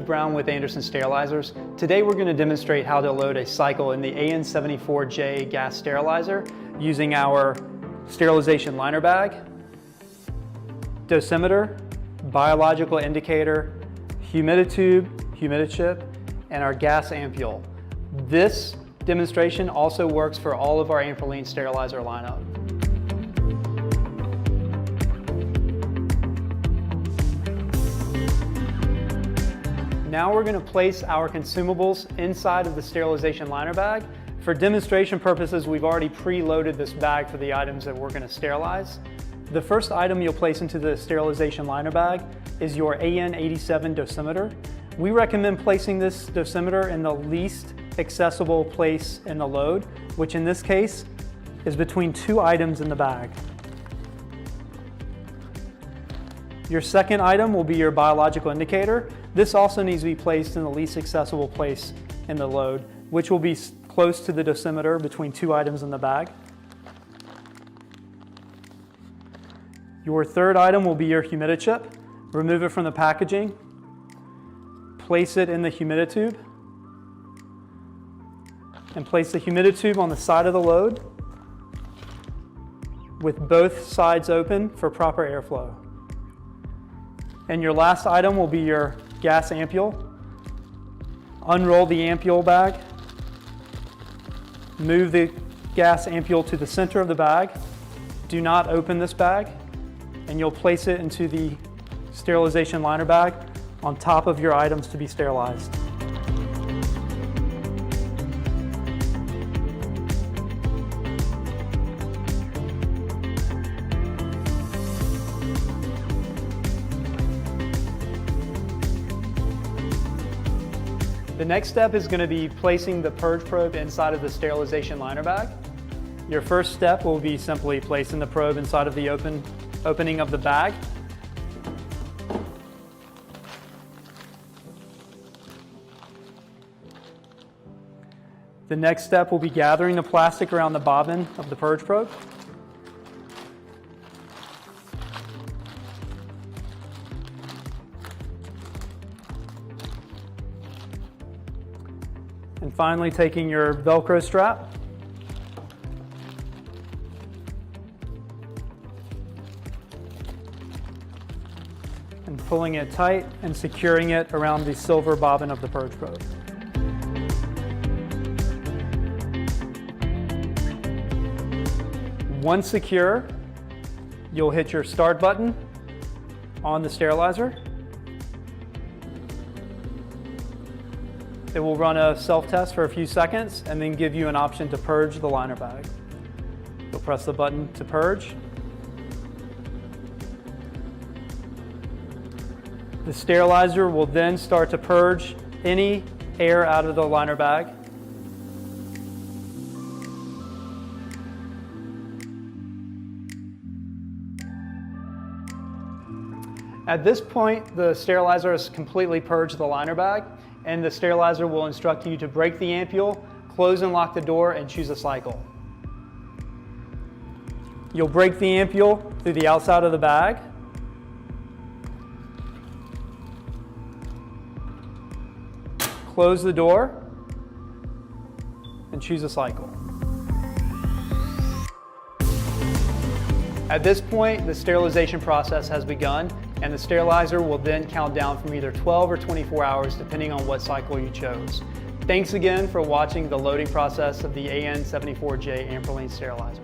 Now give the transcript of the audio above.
Brown with Anderson Sterilizers. Today we're going to demonstrate how to load a cycle in the AN74J gas sterilizer using our sterilization liner bag, dosimeter, biological indicator, humiditube, humidichip, and our gas ampule. This demonstration also works for all of our Anprolene sterilizer lineup. Now we're going to place our consumables inside of the sterilization liner bag. For demonstration purposes, we've already preloaded this bag for the items that we're going to sterilize. The first item you'll place into the sterilization liner bag is your AN87 dosimeter. We recommend placing this dosimeter in the least accessible place in the load, which in this case is between two items in the bag. Your second item will be your biological indicator. This also needs to be placed in the least accessible place in the load, which will be close to the dosimeter between two items in the bag. Your third item will be your humidichip. Remove it from the packaging. Place it in the humiditube. And place the humiditube on the side of the load with both sides open for proper airflow. And your last item will be your gas ampule. Unroll the ampule bag. Move the gas ampule to the center of the bag. Do not open this bag, and you'll place it into the sterilization liner bag on top of your items to be sterilized. The next step is going to be placing the purge probe inside of the sterilization liner bag. Your first step will be simply placing the probe inside of the opening of the bag. The next step will be gathering the plastic around the bobbin of the purge probe. And finally, taking your Velcro strap and pulling it tight and securing it around the silver bobbin of the purge probe. Once secure, you'll hit your start button on the sterilizer. It will run a self-test for a few seconds and then give you an option to purge the liner bag. You'll press the button to purge. The sterilizer will then start to purge any air out of the liner bag. At this point, the sterilizer has completely purged the liner bag, and the sterilizer will instruct you to break the ampule, close and lock the door, and choose a cycle. You'll break the ampule through the outside of the bag. Close the door, and choose a cycle. At this point, the sterilization process has begun, and the sterilizer will then count down from either 12 or 24 hours depending on what cycle you chose. Thanks again for watching the loading process of the AN74J Anprolene sterilizer.